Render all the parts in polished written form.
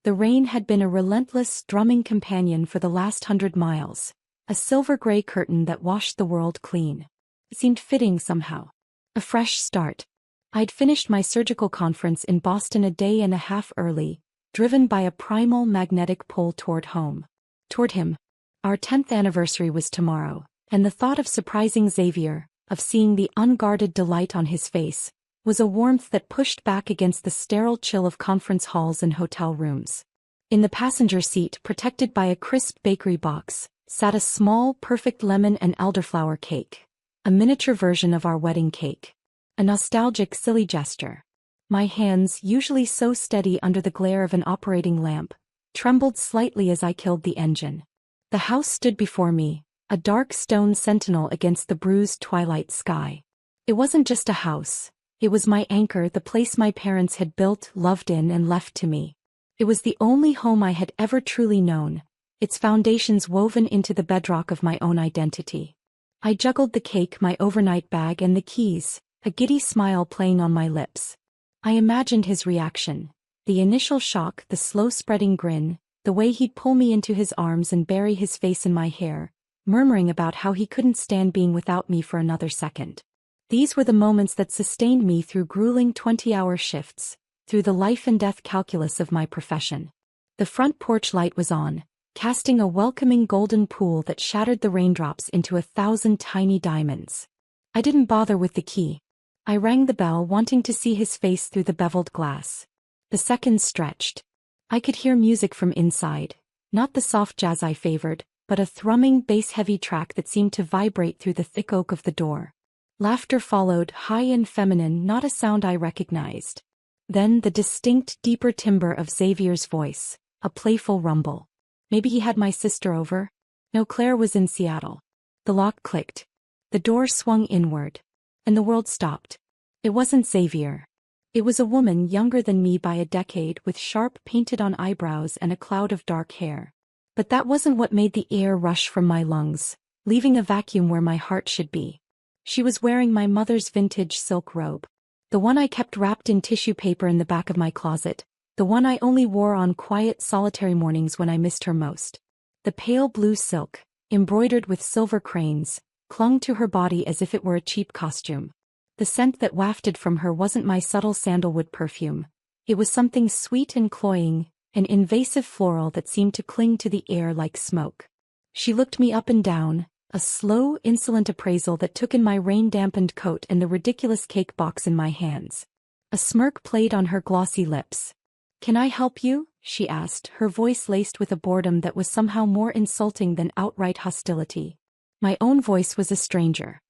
The rain had been a relentless, drumming companion for the last 100 miles, a silver-gray curtain that washed the world clean. It seemed fitting somehow. A fresh start. I'd finished my surgical conference in Boston a day and a half early, driven by a primal magnetic pull toward home. Toward him. Our 10th anniversary was tomorrow, and the thought of surprising Xavier, of seeing the unguarded delight on his face, was a warmth that pushed back against the sterile chill of conference halls and hotel rooms. In the passenger seat, protected by a crisp bakery box, sat a small, perfect lemon and elderflower cake. A miniature version of our wedding cake. A nostalgic, silly gesture. My hands, usually so steady under the glare of an operating lamp, trembled slightly as I killed the engine. The house stood before me, a dark stone sentinel against the bruised twilight sky. It wasn't just a house. It was my anchor, the place my parents had built, loved in, and left to me. It was the only home I had ever truly known, its foundations woven into the bedrock of my own identity. I juggled the cake, my overnight bag, and the keys, a giddy smile playing on my lips. I imagined his reaction. The initial shock, the slow-spreading grin, the way he'd pull me into his arms and bury his face in my hair, murmuring about how he couldn't stand being without me for another second. These were the moments that sustained me through grueling 20-hour shifts, through the life-and-death calculus of my profession. The front porch light was on, casting a welcoming golden pool that shattered the raindrops into 1,000 tiny diamonds. I didn't bother with the key. I rang the bell, wanting to see his face through the beveled glass. The seconds stretched. I could hear music from inside, not the soft jazz I favored, but a thrumming, bass-heavy track that seemed to vibrate through the thick oak of the door. Laughter followed, high and feminine, not a sound I recognized. Then the distinct, deeper timbre of Xavier's voice, a playful rumble. Maybe he had my sister over? No, Claire was in Seattle. The lock clicked. The door swung inward. And the world stopped. It wasn't Xavier. It was a woman younger than me by a decade, with sharp painted-on eyebrows and a cloud of dark hair. But that wasn't what made the air rush from my lungs, leaving a vacuum where my heart should be. She was wearing my mother's vintage silk robe. The one I kept wrapped in tissue paper in the back of my closet. The one I only wore on quiet, solitary mornings when I missed her most. The pale blue silk, embroidered with silver cranes, clung to her body as if it were a cheap costume. The scent that wafted from her wasn't my subtle sandalwood perfume. It was something sweet and cloying, an invasive floral that seemed to cling to the air like smoke. She looked me up and down, a slow, insolent appraisal that took in my rain-dampened coat and the ridiculous cake box in my hands. A smirk played on her glossy lips. "Can I help you?" she asked, her voice laced with a boredom that was somehow more insulting than outright hostility. My own voice was a stranger.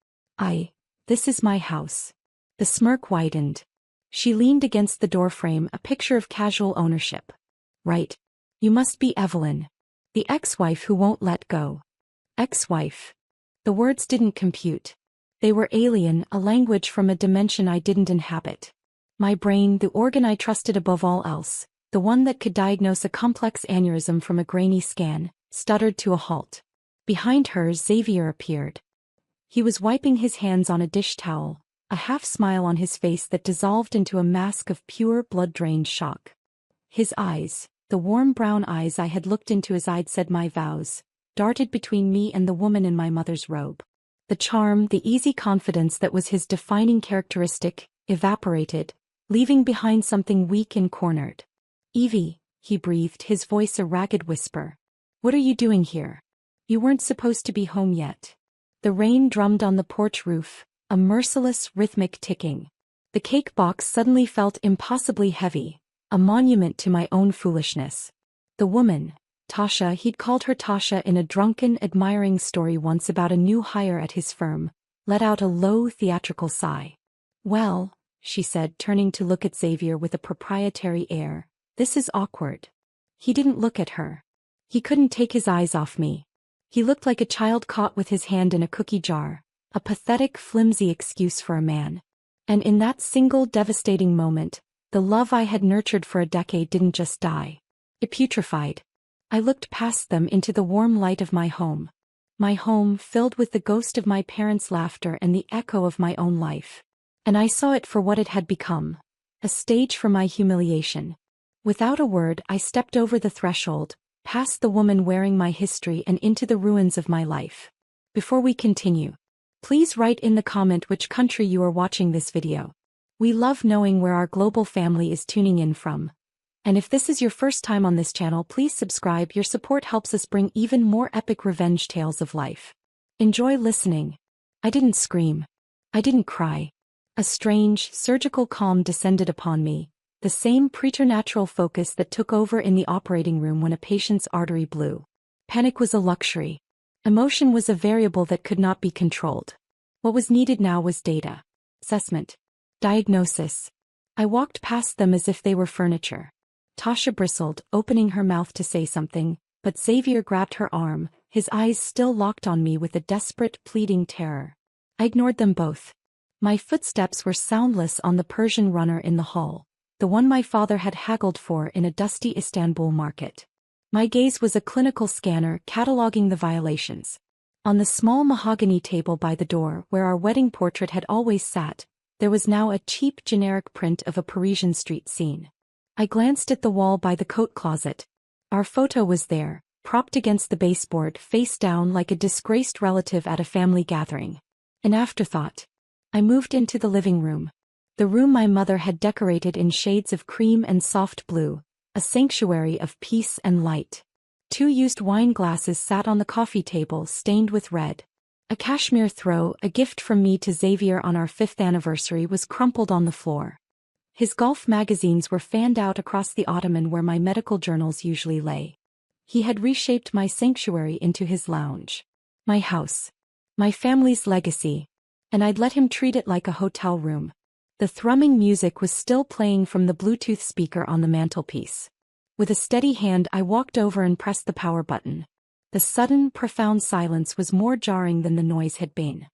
This is my house." The smirk widened. She leaned against the doorframe, a picture of casual ownership. "Right. You must be Evelyn. The ex-wife who won't let go." Ex-wife. The words didn't compute. They were alien, a language from a dimension I didn't inhabit. My brain, the organ I trusted above all else, the one that could diagnose a complex aneurysm from a grainy scan, stuttered to a halt. Behind her, Xavier appeared. He was wiping his hands on a dish towel, a half-smile on his face that dissolved into a mask of pure, blood-drained shock. His eyes, the warm brown eyes I had looked into as I'd said my vows, darted between me and the woman in my mother's robe. The charm, the easy confidence that was his defining characteristic, evaporated, leaving behind something weak and cornered. "Evie," he breathed, his voice a ragged whisper. "What are you doing here? You weren't supposed to be home yet." The rain drummed on the porch roof, a merciless, rhythmic ticking. The cake box suddenly felt impossibly heavy, a monument to my own foolishness. The woman, Tasha, he'd called her Tasha in a drunken, admiring story once about a new hire at his firm, let out a low, theatrical sigh. "Well," she said, turning to look at Xavier with a proprietary air, "this is awkward." He didn't look at her. He couldn't take his eyes off me. He looked like a child caught with his hand in a cookie jar, a pathetic, flimsy excuse for a man. And in that single devastating moment, the love I had nurtured for a decade didn't just die. It putrefied. I looked past them into the warm light of my home. My home filled with the ghost of my parents' laughter and the echo of my own life. And I saw it for what it had become. A stage for my humiliation. Without a word, I stepped over the threshold, past the woman wearing my history and into the ruins of my life. Before we continue, please write in the comment which country you are watching this video. We love knowing where our global family is tuning in from. And if this is your first time on this channel, please subscribe. Your support helps us bring even more epic revenge tales of life. Enjoy listening. I didn't scream. I didn't cry. A strange, surgical calm descended upon me, the same preternatural focus that took over in the operating room when a patient's artery blew. Panic was a luxury. Emotion was a variable that could not be controlled. What was needed now was data. Assessment. Diagnosis. I walked past them as if they were furniture. Tasha bristled, opening her mouth to say something, but Xavier grabbed her arm, his eyes still locked on me with a desperate, pleading terror. I ignored them both. My footsteps were soundless on the Persian runner in the hall, the one my father had haggled for in a dusty Istanbul market. My gaze was a clinical scanner cataloging the violations. On the small mahogany table by the door where our wedding portrait had always sat, there was now a cheap generic print of a Parisian street scene. I glanced at the wall by the coat closet. Our photo was there, propped against the baseboard, face down like a disgraced relative at a family gathering. An afterthought. I moved into the living room. The room my mother had decorated in shades of cream and soft blue, a sanctuary of peace and light. 2 used wine glasses sat on the coffee table stained with red. A cashmere throw, a gift from me to Xavier on our 5th anniversary, was crumpled on the floor. His golf magazines were fanned out across the ottoman where my medical journals usually lay. He had reshaped my sanctuary into his lounge. My house. My family's legacy. And I'd let him treat it like a hotel room. The thrumming music was still playing from the Bluetooth speaker on the mantelpiece. With a steady hand I walked over and pressed the power button. The sudden, profound silence was more jarring than the noise had been.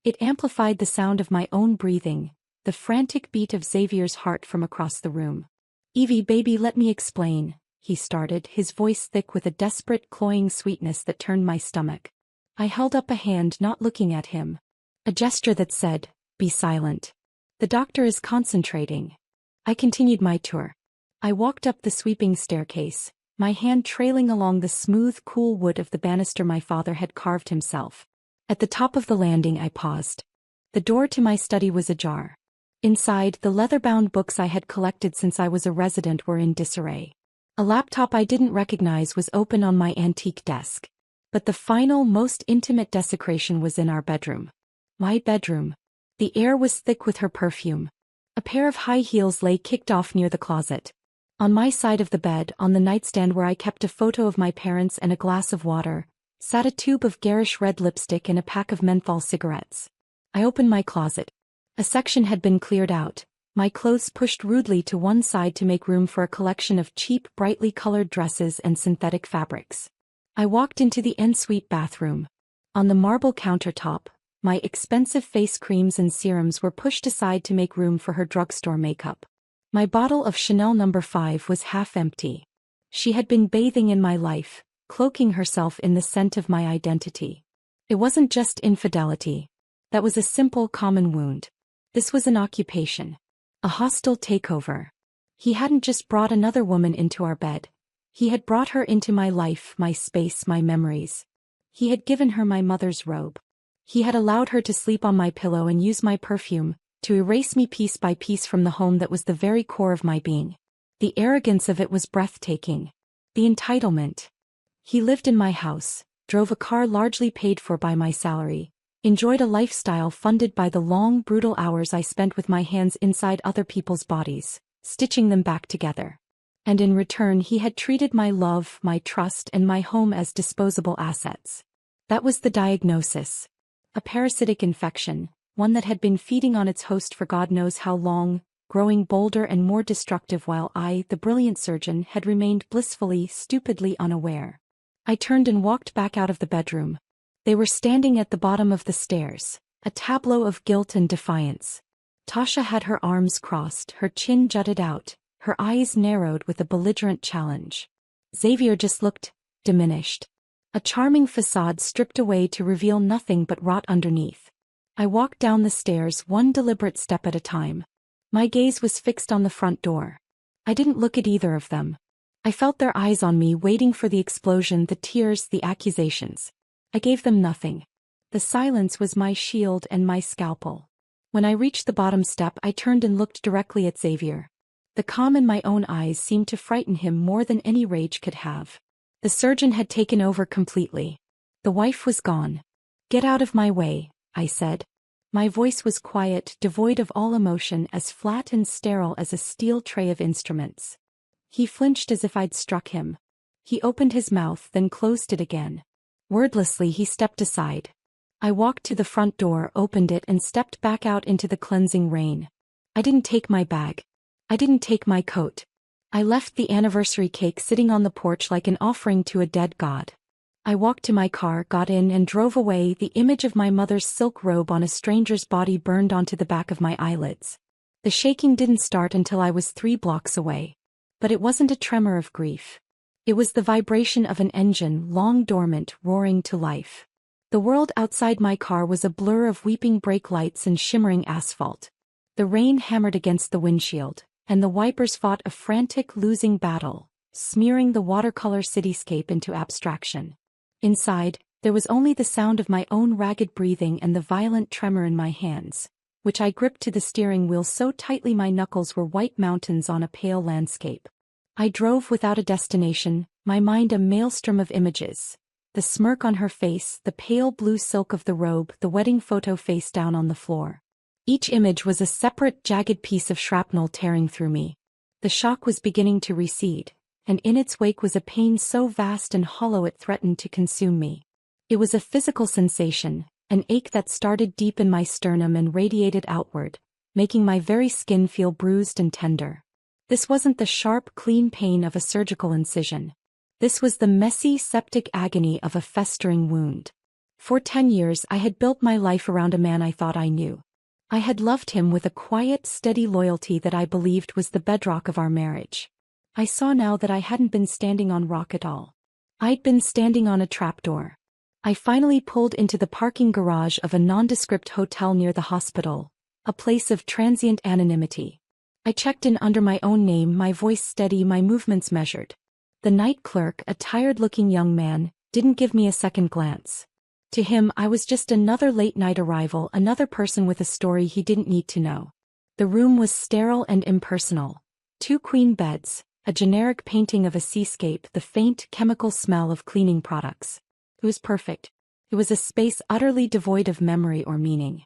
It amplified the sound of my own breathing, the frantic beat of Xavier's heart from across the room. "Evie, baby, let me explain," he started, his voice thick with a desperate, cloying sweetness that turned my stomach. I held up a hand, not looking at him. A gesture that said, "Be silent. The doctor is concentrating." I continued my tour. I walked up the sweeping staircase, my hand trailing along the smooth, cool wood of the banister my father had carved himself. At the top of the landing I paused. The door to my study was ajar. Inside, the leather-bound books I had collected since I was a resident were in disarray. A laptop I didn't recognize was open on my antique desk. But the final, most intimate desecration was in our bedroom. My bedroom. The air was thick with her perfume. A pair of high heels lay kicked off near the closet. On my side of the bed, on the nightstand where I kept a photo of my parents and a glass of water, sat a tube of garish red lipstick and a pack of menthol cigarettes. I opened my closet. A section had been cleared out, my clothes pushed rudely to one side to make room for a collection of cheap, brightly colored dresses and synthetic fabrics. I walked into the ensuite bathroom. On the marble countertop, my expensive face creams and serums were pushed aside to make room for her drugstore makeup. My bottle of Chanel No. 5 was half empty. She had been bathing in my life, cloaking herself in the scent of my identity. It wasn't just infidelity. That was a simple, common wound. This was an occupation. A hostile takeover. He hadn't just brought another woman into our bed. He had brought her into my life, my space, my memories. He had given her my mother's robe. He had allowed her to sleep on my pillow and use my perfume, to erase me piece by piece from the home that was the very core of my being. The arrogance of it was breathtaking. The entitlement. He lived in my house, drove a car largely paid for by my salary, enjoyed a lifestyle funded by the long, brutal hours I spent with my hands inside other people's bodies, stitching them back together. And in return he had treated my love, my trust, and my home as disposable assets. That was the diagnosis. A parasitic infection, one that had been feeding on its host for God knows how long, growing bolder and more destructive while I, the brilliant surgeon, had remained blissfully, stupidly unaware. I turned and walked back out of the bedroom. They were standing at the bottom of the stairs, a tableau of guilt and defiance. Tasha had her arms crossed, her chin jutted out, her eyes narrowed with a belligerent challenge. Xavier just looked diminished. A charming facade stripped away to reveal nothing but rot underneath. I walked down the stairs one deliberate step at a time. My gaze was fixed on the front door. I didn't look at either of them. I felt their eyes on me, waiting for the explosion, the tears, the accusations. I gave them nothing. The silence was my shield and my scalpel. When I reached the bottom step, I turned and looked directly at Xavier. The calm in my own eyes seemed to frighten him more than any rage could have. The surgeon had taken over completely. The wife was gone. "Get out of my way," I said. My voice was quiet, devoid of all emotion, as flat and sterile as a steel tray of instruments. He flinched as if I'd struck him. He opened his mouth, then closed it again. Wordlessly, he stepped aside. I walked to the front door, opened it, and stepped back out into the cleansing rain. I didn't take my bag. I didn't take my coat. I left the anniversary cake sitting on the porch like an offering to a dead god. I walked to my car, got in, and drove away, the image of my mother's silk robe on a stranger's body burned onto the back of my eyelids. The shaking didn't start until I was 3 blocks away. But it wasn't a tremor of grief. It was the vibration of an engine, long dormant, roaring to life. The world outside my car was a blur of weeping brake lights and shimmering asphalt. The rain hammered against the windshield, and the wipers fought a frantic, losing battle, smearing the watercolor cityscape into abstraction. Inside, there was only the sound of my own ragged breathing and the violent tremor in my hands, which I gripped to the steering wheel so tightly my knuckles were white mountains on a pale landscape. I drove without a destination, my mind a maelstrom of images. The smirk on her face, the pale blue silk of the robe, the wedding photo face down on the floor. Each image was a separate, jagged piece of shrapnel tearing through me. The shock was beginning to recede, and in its wake was a pain so vast and hollow it threatened to consume me. It was a physical sensation, an ache that started deep in my sternum and radiated outward, making my very skin feel bruised and tender. This wasn't the sharp, clean pain of a surgical incision. This was the messy, septic agony of a festering wound. For 10 years I had built my life around a man I thought I knew. I had loved him with a quiet, steady loyalty that I believed was the bedrock of our marriage. I saw now that I hadn't been standing on rock at all. I'd been standing on a trapdoor. I finally pulled into the parking garage of a nondescript hotel near the hospital, a place of transient anonymity. I checked in under my own name, my voice steady, my movements measured. The night clerk, a tired-looking young man, didn't give me a second glance. To him, I was just another late-night arrival, another person with a story he didn't need to know. The room was sterile and impersonal. 2 queen beds, a generic painting of a seascape, the faint, chemical smell of cleaning products. It was perfect. It was a space utterly devoid of memory or meaning.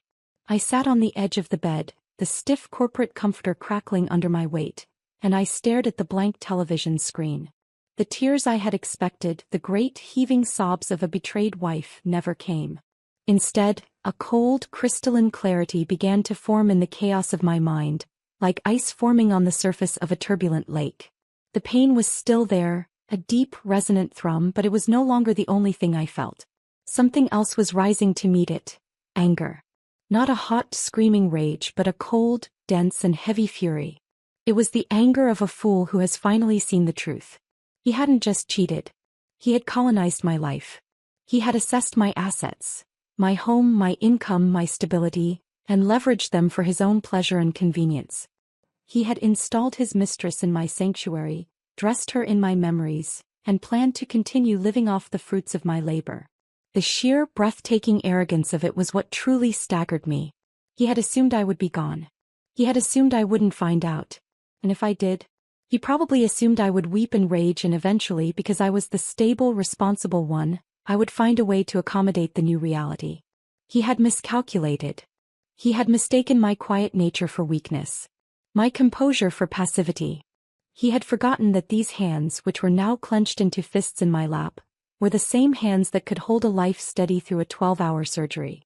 I sat on the edge of the bed, the stiff corporate comforter crackling under my weight, and I stared at the blank television screen. The tears I had expected, the great heaving sobs of a betrayed wife, never came. Instead, a cold, crystalline clarity began to form in the chaos of my mind, like ice forming on the surface of a turbulent lake. The pain was still there, a deep, resonant thrum, but it was no longer the only thing I felt. Something else was rising to meet it: anger. Not a hot, screaming rage, but a cold, dense and heavy fury. It was the anger of a fool who has finally seen the truth. He hadn't just cheated. He had colonized my life. He had assessed my assets, my home, my income, my stability, and leveraged them for his own pleasure and convenience. He had installed his mistress in my sanctuary, dressed her in my memories, and planned to continue living off the fruits of my labor. The sheer, breathtaking arrogance of it was what truly staggered me. He had assumed I would be gone. He had assumed I wouldn't find out. And if I did, he probably assumed I would weep and rage, and eventually, because I was the stable, responsible one, I would find a way to accommodate the new reality. He had miscalculated. He had mistaken my quiet nature for weakness, my composure for passivity. He had forgotten that these hands, which were now clenched into fists in my lap, were the same hands that could hold a life steady through a 12-hour surgery.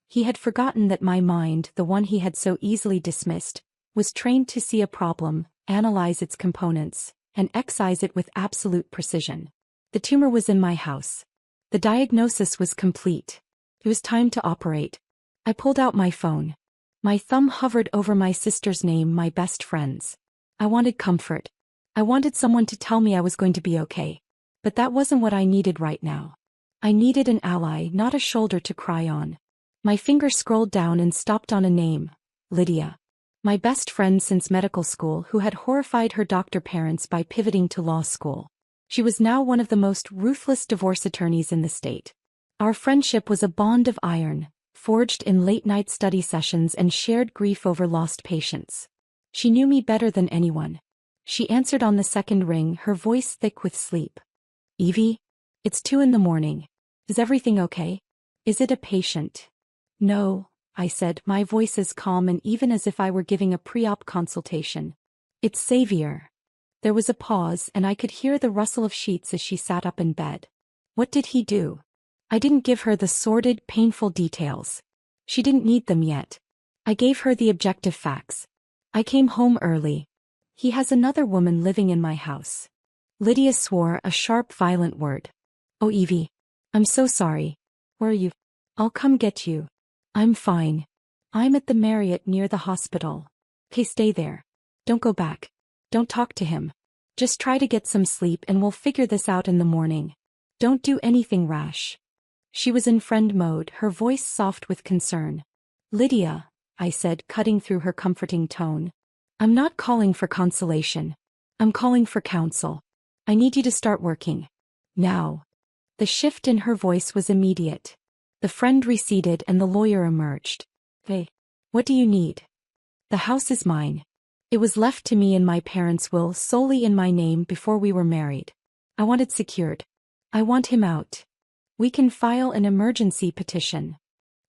He had forgotten that my mind, the one he had so easily dismissed, was trained to see a problem, analyze its components, and excise it with absolute precision. The tumor was in my house. The diagnosis was complete. It was time to operate. I pulled out my phone. My thumb hovered over my sister's name, my best friend's. I wanted comfort. I wanted someone to tell me I was going to be okay. But that wasn't what I needed right now. I needed an ally, not a shoulder to cry on. My finger scrolled down and stopped on a name: Lydia. My best friend since medical school who had horrified her doctor parents by pivoting to law school. She was now one of the most ruthless divorce attorneys in the state. Our friendship was a bond of iron, forged in late-night study sessions and shared grief over lost patients. She knew me better than anyone. She answered on the second ring, her voice thick with sleep. Evie? It's 2 a.m. Is everything okay? Is it a patient? No, I said, my voice as calm and even as if I were giving a pre-op consultation. It's Xavier. There was a pause and I could hear the rustle of sheets as she sat up in bed. What did he do? I didn't give her the sordid, painful details. She didn't need them yet. I gave her the objective facts. I came home early. He has another woman living in my house. Lydia swore, a sharp, violent word. Oh, Evie. I'm so sorry. Where are you? I'll come get you. I'm fine. I'm at the Marriott near the hospital. Okay, stay there. Don't go back. Don't talk to him. Just try to get some sleep and we'll figure this out in the morning. Don't do anything rash. She was in friend mode, her voice soft with concern. Lydia, I said, cutting through her comforting tone. I'm not calling for consolation. I'm calling for counsel. I need you to start working. Now. The shift in her voice was immediate. The friend receded and the lawyer emerged. Hey, what do you need? The house is mine. It was left to me in my parents' will solely in my name before we were married. I want it secured. I want him out. We can file an emergency petition.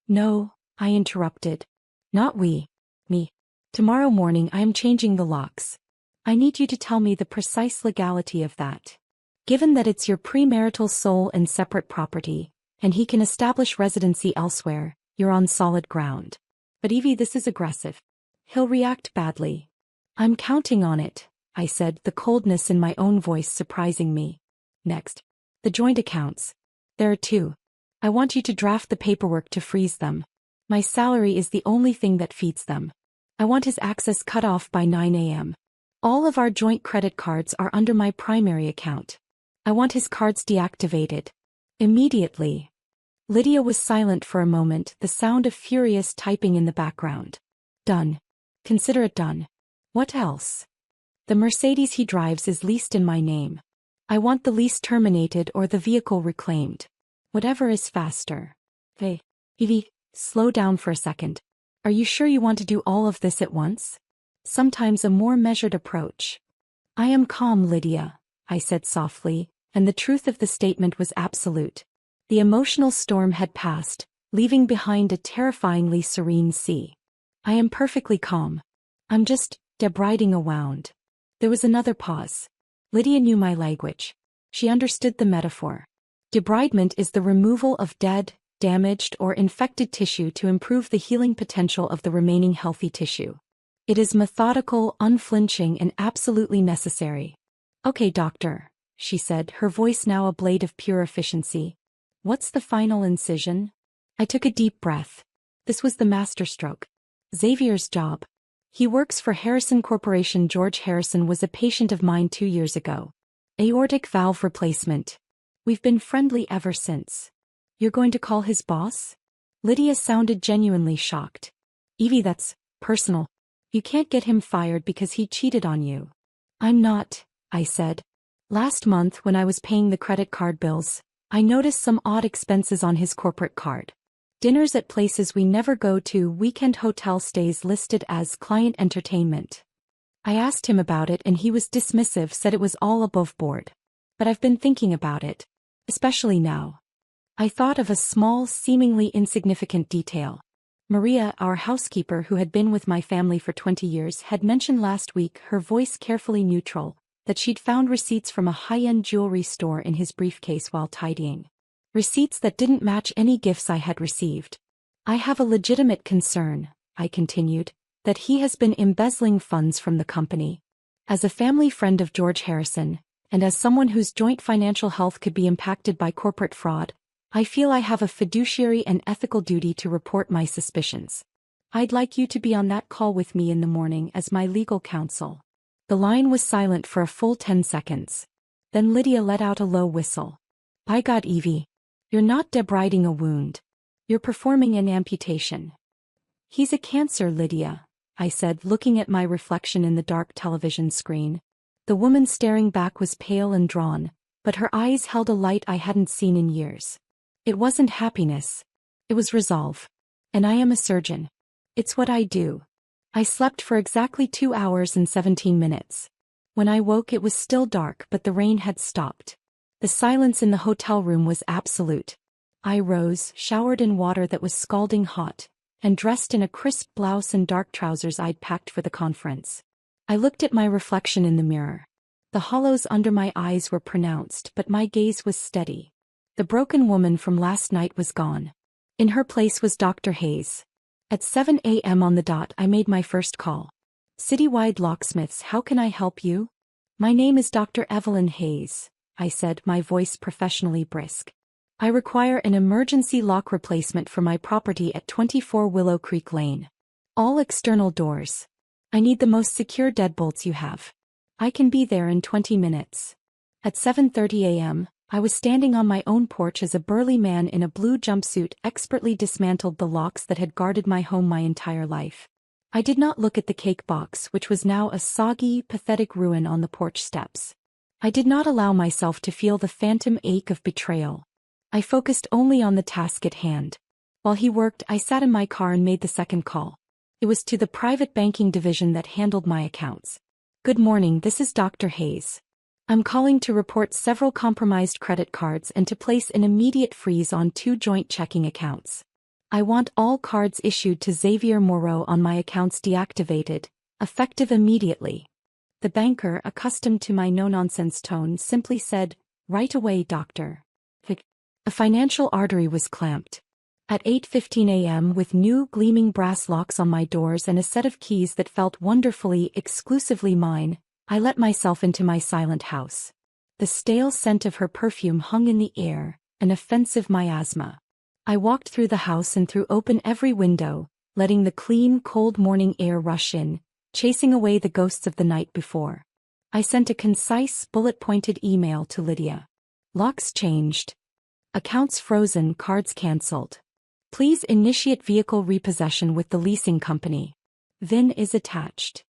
No, I interrupted. Not we. Me. Tomorrow morning I am changing the locks. I need you to tell me the precise legality of that. Given that it's your premarital sole and separate property, and he can establish residency elsewhere, you're on solid ground. But Evie, this is aggressive. He'll react badly. I'm counting on it, I said, the coldness in my own voice surprising me. Next. The joint accounts. There are 2. I want you to draft the paperwork to freeze them. My salary is the only thing that feeds them. I want his access cut off by 9 a.m. All of our joint credit cards are under my primary account. I want his cards deactivated. Immediately. Lydia was silent for a moment, the sound of furious typing in the background. Done. Consider it done. What else? The Mercedes he drives is leased in my name. I want the lease terminated or the vehicle reclaimed. Whatever is faster. Hey, Evie, slow down for a second. Are you sure you want to do all of this at once? Sometimes a more measured approach. I am calm, Lydia, I said softly, and the truth of the statement was absolute. The emotional storm had passed, leaving behind a terrifyingly serene sea. I am perfectly calm. I'm just debriding a wound. There was another pause. Lydia knew my language. She understood the metaphor. Debridement is the removal of dead, damaged, or infected tissue to improve the healing potential of the remaining healthy tissue. It is methodical, unflinching, and absolutely necessary. Okay, doctor, she said, her voice now a blade of pure efficiency. What's the final incision? I took a deep breath. This was the masterstroke. Xavier's job. He works for Harrison Corporation. George Harrison was a patient of mine 2 years ago. Aortic valve replacement. We've been friendly ever since. You're going to call his boss? Lydia sounded genuinely shocked. Evie, that's personal. You can't get him fired because he cheated on you. I'm not, I said. Last month when I was paying the credit card bills, I noticed some odd expenses on his corporate card. Dinners at places we never go to, weekend hotel stays listed as client entertainment. I asked him about it and he was dismissive, said it was all above board. But I've been thinking about it. Especially now. I thought of a small, seemingly insignificant detail. Maria, our housekeeper who had been with my family for 20 years, had mentioned last week, her voice carefully neutral, that she'd found receipts from a high-end jewelry store in his briefcase while tidying. Receipts that didn't match any gifts I had received. I have a legitimate concern, I continued, that he has been embezzling funds from the company. As a family friend of George Harrison, and as someone whose joint financial health could be impacted by corporate fraud, I feel I have a fiduciary and ethical duty to report my suspicions. I'd like you to be on that call with me in the morning as my legal counsel. The line was silent for a full 10 seconds. Then Lydia let out a low whistle. By God, Evie. You're not debriding a wound. You're performing an amputation. He's a cancer, Lydia, I said, looking at my reflection in the dark television screen. The woman staring back was pale and drawn, but her eyes held a light I hadn't seen in years. It wasn't happiness. It was resolve. And I am a surgeon. It's what I do. I slept for exactly 2 hours and 17 minutes. When I woke, it was still dark, but the rain had stopped. The silence in the hotel room was absolute. I rose, showered in water that was scalding hot, and dressed in a crisp blouse and dark trousers I'd packed for the conference. I looked at my reflection in the mirror. The hollows under my eyes were pronounced, but my gaze was steady. The broken woman from last night was gone. In her place was Dr. Hayes. At 7 a.m. on the dot, I made my first call. Citywide Locksmiths, how can I help you? My name is Dr. Evelyn Hayes, I said, my voice professionally brisk. I require an emergency lock replacement for my property at 24 Willow Creek Lane. All external doors. I need the most secure deadbolts you have. I can be there in 20 minutes. At 7:30 a.m., I was standing on my own porch as a burly man in a blue jumpsuit expertly dismantled the locks that had guarded my home my entire life. I did not look at the cake box, which was now a soggy, pathetic ruin on the porch steps. I did not allow myself to feel the phantom ache of betrayal. I focused only on the task at hand. While he worked, I sat in my car and made the second call. It was to the private banking division that handled my accounts. Good morning, this is Dr. Hayes. I'm calling to report several compromised credit cards and to place an immediate freeze on 2 joint checking accounts. I want all cards issued to Xavier Moreau on my accounts deactivated, effective immediately. The banker, accustomed to my no-nonsense tone, simply said, "Right away, doctor." A financial artery was clamped. At 8:15 a.m., with new gleaming brass locks on my doors and a set of keys that felt wonderfully, exclusively mine, I let myself into my silent house. The stale scent of her perfume hung in the air, an offensive miasma. I walked through the house and threw open every window, letting the clean, cold morning air rush in, chasing away the ghosts of the night before. I sent a concise, bullet-pointed email to Lydia. Locks changed. Accounts frozen, cards cancelled. Please initiate vehicle repossession with the leasing company. VIN is attached.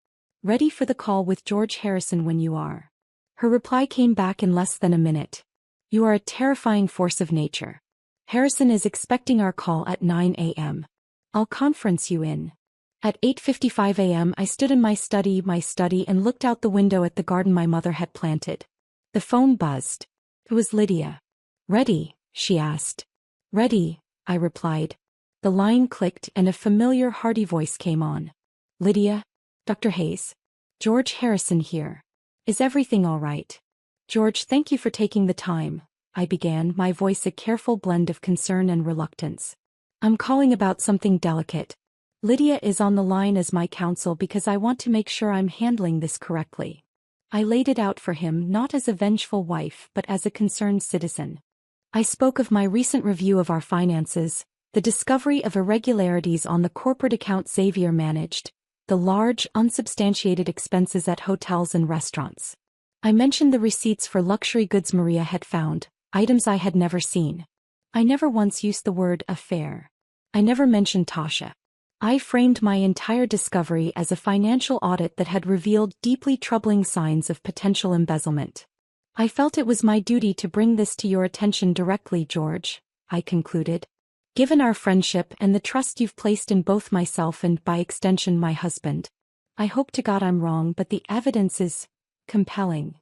Ready for the call with George Harrison when you are. Her reply came back in less than a minute. You are a terrifying force of nature. Harrison is expecting our call at 9 a.m. I'll conference you in. At 8:55 a.m. I stood in my study and looked out the window at the garden my mother had planted. The phone buzzed. It was Lydia. Ready? She asked. Ready, I replied. The line clicked and a familiar hearty voice came on. Lydia? Dr. Hayes? George Harrison here. Is everything all right? George, thank you for taking the time, I began, my voice a careful blend of concern and reluctance. I'm calling about something delicate. Lydia is on the line as my counsel because I want to make sure I'm handling this correctly. I laid it out for him not as a vengeful wife but as a concerned citizen. I spoke of my recent review of our finances, the discovery of irregularities on the corporate account Xavier managed, the large, unsubstantiated expenses at hotels and restaurants. I mentioned the receipts for luxury goods Maria had found, items I had never seen. I never once used the word affair. I never mentioned Tasha. I framed my entire discovery as a financial audit that had revealed deeply troubling signs of potential embezzlement. I felt it was my duty to bring this to your attention directly, George, I concluded. Given our friendship and the trust you've placed in both myself and, by extension, my husband. I hope to God I'm wrong, but the evidence is compelling.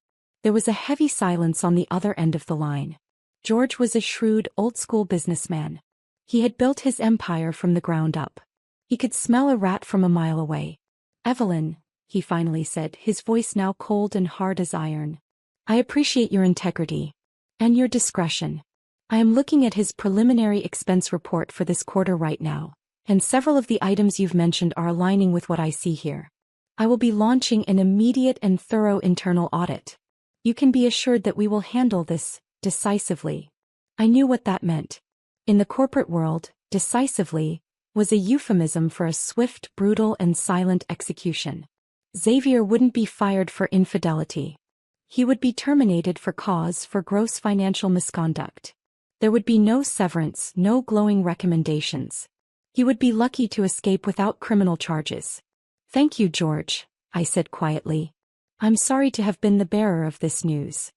There was a heavy silence on the other end of the line. George was a shrewd, old-school businessman. He had built his empire from the ground up. He could smell a rat from a mile away. Evelyn, he finally said, his voice now cold and hard as iron. I appreciate your integrity. And your discretion. I am looking at his preliminary expense report for this quarter right now, and several of the items you've mentioned are aligning with what I see here. I will be launching an immediate and thorough internal audit. You can be assured that we will handle this decisively. I knew what that meant. In the corporate world, decisively was a euphemism for a swift, brutal, and silent execution. Xavier wouldn't be fired for infidelity. He would be terminated for gross financial misconduct. There would be no severance, no glowing recommendations. He would be lucky to escape without criminal charges. Thank you, George, I said quietly. I'm sorry to have been the bearer of this news.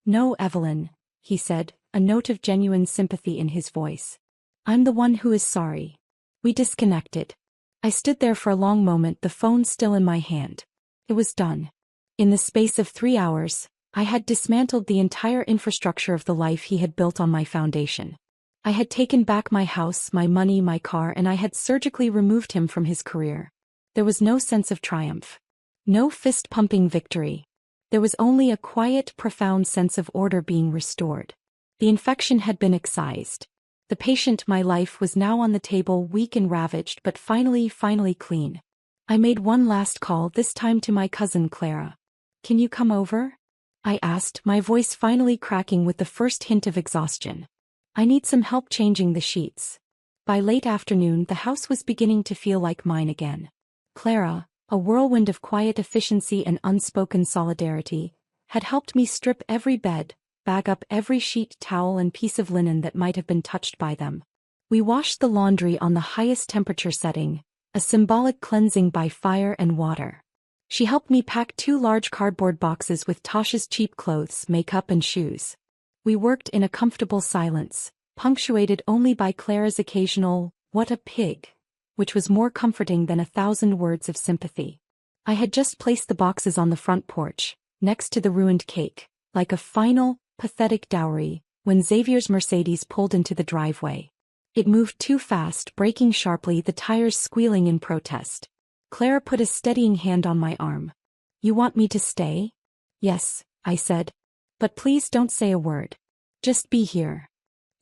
No, Evelyn, he said, a note of genuine sympathy in his voice. I'm the one who is sorry. We disconnected. I stood there for a long moment, the phone still in my hand. It was done. In the space of 3 hours, I had dismantled the entire infrastructure of the life he had built on my foundation. I had taken back my house, my money, my car, and I had surgically removed him from his career. There was no sense of triumph. No fist-pumping victory. There was only a quiet, profound sense of order being restored. The infection had been excised. The patient, my life, was now on the table, weak and ravaged, but finally clean. I made one last call, this time to my cousin Clara. Can you come over? I asked, my voice finally cracking with the first hint of exhaustion. I need some help changing the sheets. By late afternoon, the house was beginning to feel like mine again. Clara, a whirlwind of quiet efficiency and unspoken solidarity, had helped me strip every bed, bag up every sheet, towel, and piece of linen that might have been touched by them. We washed the laundry on the highest temperature setting, a symbolic cleansing by fire and water. She helped me pack 2 large cardboard boxes with Tasha's cheap clothes, makeup, and shoes. We worked in a comfortable silence, punctuated only by Clara's occasional, "What a pig," which was more comforting than 1,000 words of sympathy. I had just placed the boxes on the front porch, next to the ruined cake, like a final, pathetic dowry, when Xavier's Mercedes pulled into the driveway. It moved too fast, braking sharply, the tires squealing in protest. Clara put a steadying hand on my arm. You want me to stay? Yes, I said. But please don't say a word. Just be here.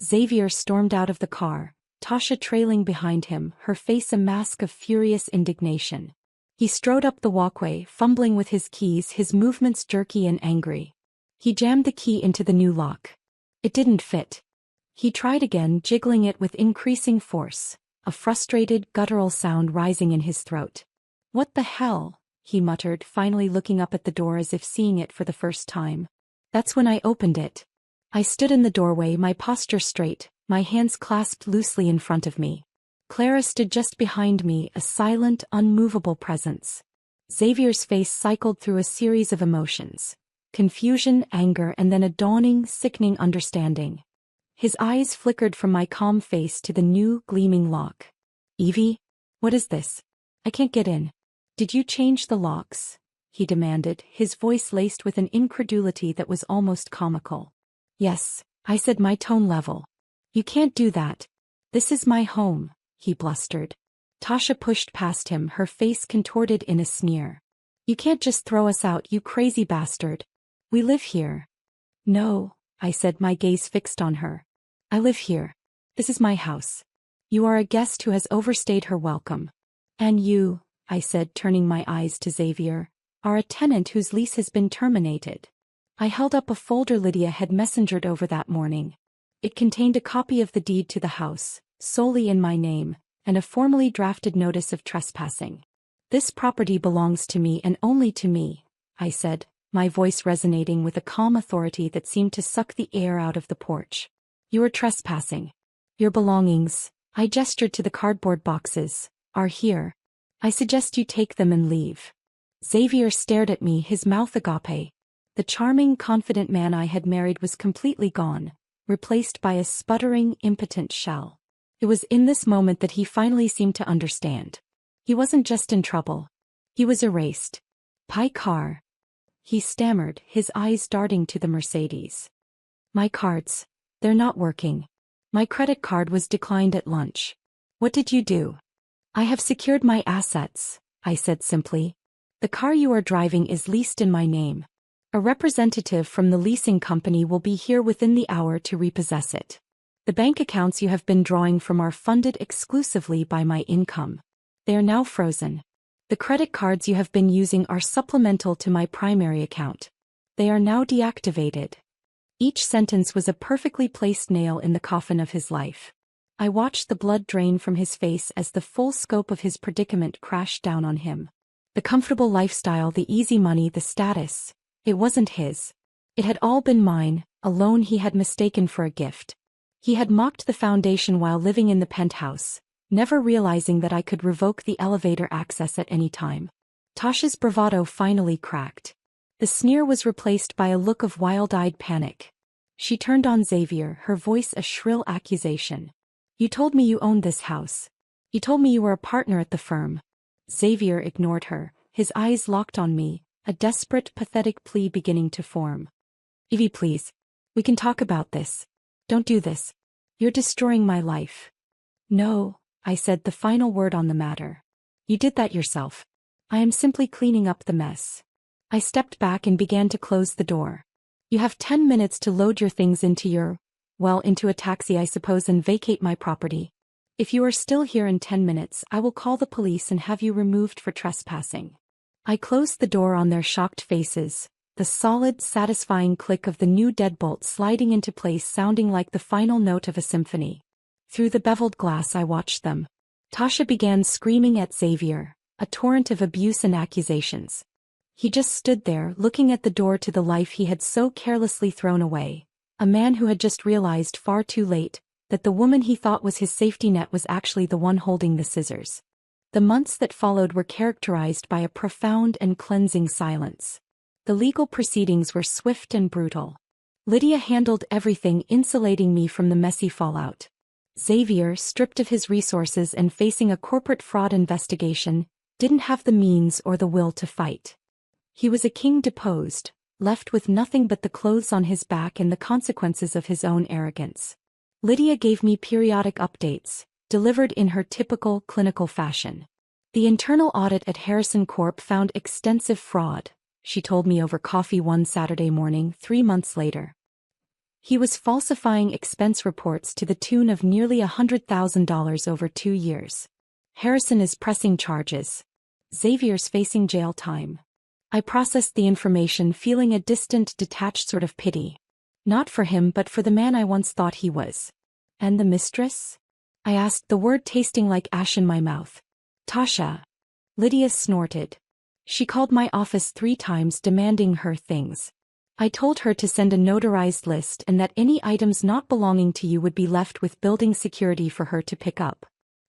Xavier stormed out of the car, Tasha trailing behind him, her face a mask of furious indignation. He strode up the walkway, fumbling with his keys, his movements jerky and angry. He jammed the key into the new lock. It didn't fit. He tried again, jiggling it with increasing force, a frustrated, guttural sound rising in his throat. What the hell? He muttered, finally looking up at the door as if seeing it for the first time. That's when I opened it. I stood in the doorway, my posture straight, my hands clasped loosely in front of me. Clara stood just behind me, a silent, unmovable presence. Xavier's face cycled through a series of emotions. Confusion, anger, and then a dawning, sickening understanding. His eyes flickered from my calm face to the new, gleaming lock. Evie? What is this? I can't get in. Did you change the locks? He demanded, his voice laced with an incredulity that was almost comical. Yes, I said, my tone level. You can't do that. This is my home, he blustered. Tasha pushed past him, her face contorted in a sneer. You can't just throw us out, you crazy bastard. We live here. No, I said, my gaze fixed on her. I live here. This is my house. You are a guest who has overstayed her welcome. And you, I said, turning my eyes to Xavier, are a tenant whose lease has been terminated. I held up a folder Lydia had messengered over that morning. It contained a copy of the deed to the house, solely in my name, and a formally drafted notice of trespassing. This property belongs to me and only to me, I said, my voice resonating with a calm authority that seemed to suck the air out of the porch. You are trespassing. Your belongings, I gestured to the cardboard boxes, are here. I suggest you take them and leave. Xavier stared at me, his mouth agape. The charming, confident man I had married was completely gone, replaced by a sputtering, impotent shell. It was in this moment that he finally seemed to understand. He wasn't just in trouble. He was erased. "Pie car," he stammered, his eyes darting to the Mercedes. "My cards. They're not working. My credit card was declined at lunch. What did you do?" "I have secured my assets," I said simply. "The car you are driving is leased in my name. A representative from the leasing company will be here within the hour to repossess it. The bank accounts you have been drawing from are funded exclusively by my income. They are now frozen. The credit cards you have been using are supplemental to my primary account. They are now deactivated." Each sentence was a perfectly placed nail in the coffin of his life. I watched the blood drain from his face as the full scope of his predicament crashed down on him. The comfortable lifestyle, the easy money, the status. It wasn't his. It had all been mine, a loan he had mistaken for a gift. He had mocked the foundation while living in the penthouse, never realizing that I could revoke the elevator access at any time. Tasha's bravado finally cracked. The sneer was replaced by a look of wild-eyed panic. She turned on Xavier, her voice a shrill accusation. "You told me you owned this house. You told me you were a partner at the firm." Xavier ignored her, his eyes locked on me, a desperate, pathetic plea beginning to form. "Evie, please. We can talk about this. Don't do this. You're destroying my life." "No," I said, the final word on the matter. "You did that yourself. I am simply cleaning up the mess." I stepped back and began to close the door. "You have 10 minutes to load your things into a taxi I suppose, and vacate my property. If you are still here in 10 minutes, I will call the police and have you removed for trespassing." I closed the door on their shocked faces, the solid, satisfying click of the new deadbolt sliding into place sounding like the final note of a symphony. Through the beveled glass I watched them. Tasha began screaming at Xavier, a torrent of abuse and accusations. He just stood there, looking at the door to the life he had so carelessly thrown away, a man who had just realized far too late that the woman he thought was his safety net was actually the one holding the scissors. The months that followed were characterized by a profound and cleansing silence. The legal proceedings were swift and brutal. Lydia handled everything, insulating me from the messy fallout. Xavier, stripped of his resources and facing a corporate fraud investigation, didn't have the means or the will to fight. He was a king deposed, left with nothing but the clothes on his back and the consequences of his own arrogance. Lydia gave me periodic updates, delivered in her typical clinical fashion. The internal audit at Harrison Corp found extensive fraud, she told me over coffee one Saturday morning 3 months later. He was falsifying expense reports to the tune of nearly $100,000 over 2 years. Harrison is pressing charges. Xavier's facing jail time. I processed the information, feeling a distant, detached sort of pity. Not for him but for the man I once thought he was. "And the mistress?" I asked, the word tasting like ash in my mouth. "Tasha." Lydia snorted. "She called my office 3 times demanding her things. I told her to send a notarized list and that any items not belonging to you would be left with building security for her to pick up."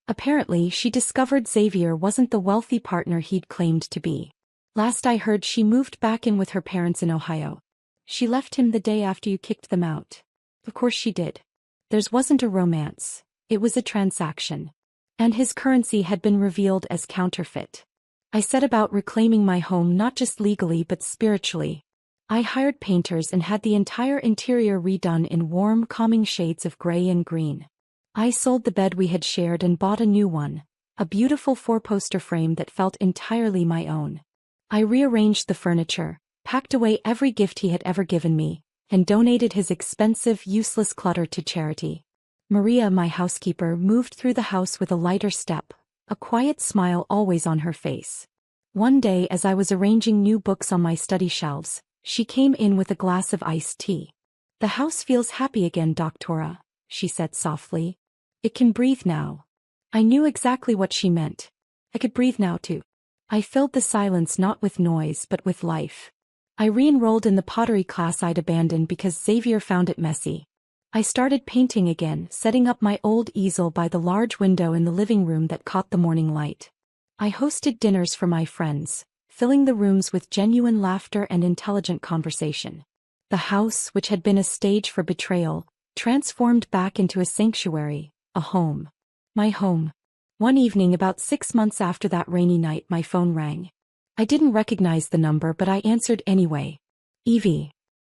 Apparently, she discovered Xavier wasn't the wealthy partner he'd claimed to be. "Last I heard, she moved back in with her parents in Ohio. She left him the day after you kicked them out." "Of course she did. Theirs wasn't a romance. It was a transaction. And his currency had been revealed as counterfeit. I set about reclaiming my home not just legally but spiritually. I hired painters and had the entire interior redone in warm, calming shades of gray and green. I sold the bed we had shared and bought a new one, a beautiful 4-poster frame that felt entirely my own. I rearranged the furniture, packed away every gift he had ever given me, and donated his expensive, useless clutter to charity. Maria, my housekeeper, moved through the house with a lighter step, a quiet smile always on her face. One day, as I was arranging new books on my study shelves, she came in with a glass of iced tea. "The house feels happy again, Doctora," she said softly. "It can breathe now." I knew exactly what she meant. I could breathe now too. I filled the silence not with noise but with life. I re-enrolled in the pottery class I'd abandoned because Xavier found it messy. I started painting again, setting up my old easel by the large window in the living room that caught the morning light. I hosted dinners for my friends, filling the rooms with genuine laughter and intelligent conversation. The house, which had been a stage for betrayal, transformed back into a sanctuary, a home. My home. One evening about 6 months after that rainy night, my phone rang. I didn't recognize the number but I answered anyway. "Evie."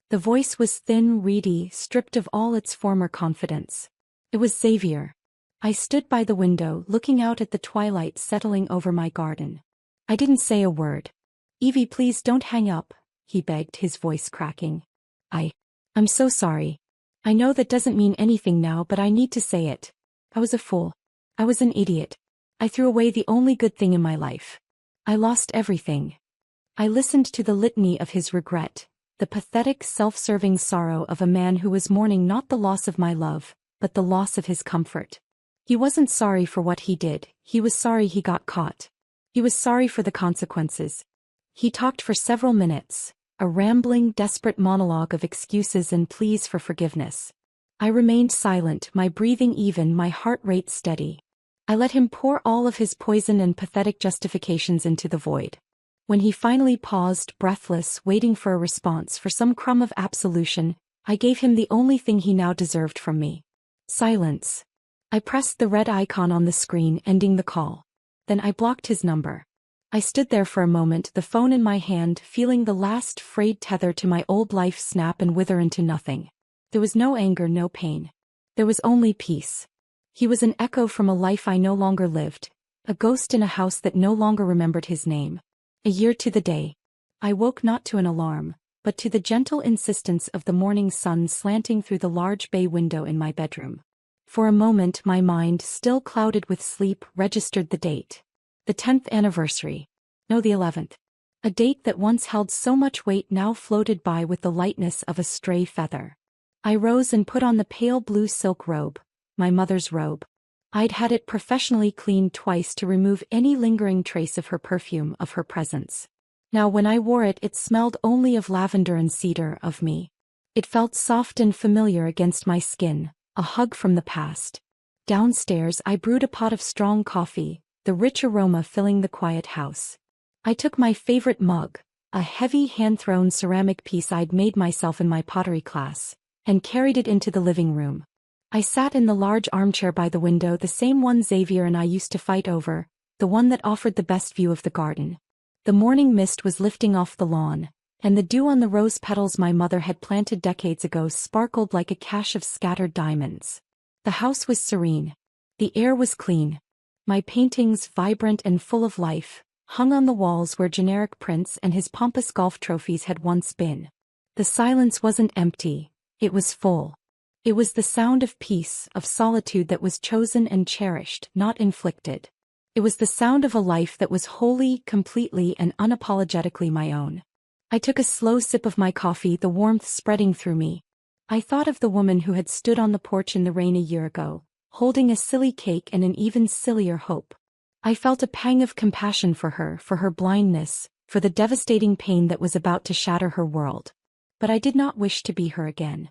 The voice was thin, reedy, stripped of all its former confidence. It was Xavier. I stood by the window, looking out at the twilight settling over my garden. I didn't say a word. "Evie, please don't hang up," he begged, his voice cracking. I'm so sorry. I know that doesn't mean anything now but I need to say it. I was a fool. I was an idiot. I threw away the only good thing in my life. I lost everything." I listened to the litany of his regret, the pathetic self-serving sorrow of a man who was mourning not the loss of my love, but the loss of his comfort. He wasn't sorry for what he did, he was sorry he got caught. He was sorry for the consequences. He talked for several minutes, a rambling, desperate monologue of excuses and pleas for forgiveness. I remained silent, my breathing even, my heart rate steady. I let him pour all of his poison and pathetic justifications into the void. When he finally paused, breathless, waiting for a response, for some crumb of absolution, I gave him the only thing he now deserved from me. Silence. I pressed the red icon on the screen, ending the call. Then I blocked his number. I stood there for a moment, the phone in my hand, feeling the last frayed tether to my old life snap and wither into nothing. There was no anger, no pain. There was only peace. He was an echo from a life I no longer lived, a ghost in a house that no longer remembered his name. A year to the day. I woke not to an alarm, but to the gentle insistence of the morning sun slanting through the large bay window in my bedroom. For a moment my mind, still clouded with sleep, registered the date. The 10th anniversary. No, the 11th. A date that once held so much weight now floated by with the lightness of a stray feather. I rose and put on the pale blue silk robe, my mother's robe. I'd had it professionally cleaned twice to remove any lingering trace of her perfume, of her presence. Now when I wore it, it smelled only of lavender and cedar, of me. It felt soft and familiar against my skin, a hug from the past. Downstairs I brewed a pot of strong coffee, the rich aroma filling the quiet house. I took my favorite mug, a heavy hand-thrown ceramic piece I'd made myself in my pottery class, and carried it into the living room. I sat in the large armchair by the window, the same one Xavier and I used to fight over, the one that offered the best view of the garden. The morning mist was lifting off the lawn, and the dew on the rose petals my mother had planted decades ago sparkled like a cache of scattered diamonds. The house was serene. The air was clean. My paintings, vibrant and full of life, hung on the walls where generic prints and his pompous golf trophies had once been. The silence wasn't empty, it was full. It was the sound of peace, of solitude that was chosen and cherished, not inflicted. It was the sound of a life that was wholly, completely and unapologetically my own. I took a slow sip of my coffee, the warmth spreading through me. I thought of the woman who had stood on the porch in the rain a year ago, holding a silly cake and an even sillier hope. I felt a pang of compassion for her blindness, for the devastating pain that was about to shatter her world. But I did not wish to be her again.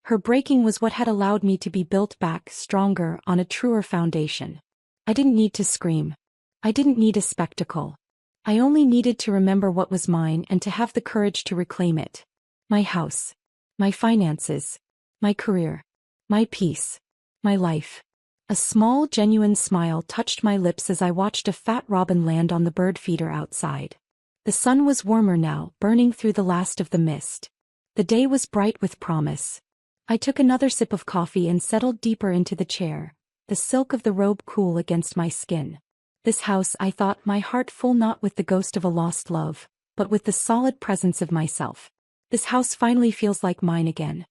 Her breaking was what had allowed me to be built back, stronger, on a truer foundation. I didn't need to scream. I didn't need a spectacle. I only needed to remember what was mine and to have the courage to reclaim it. My house. My finances. My career. My peace. My life. A small, genuine smile touched my lips as I watched a fat robin land on the bird feeder outside. The sun was warmer now, burning through the last of the mist. The day was bright with promise. I took another sip of coffee and settled deeper into the chair, the silk of the robe cool against my skin. This house, I thought, my heart full not with the ghost of a lost love, but with the solid presence of myself. This house finally feels like mine again.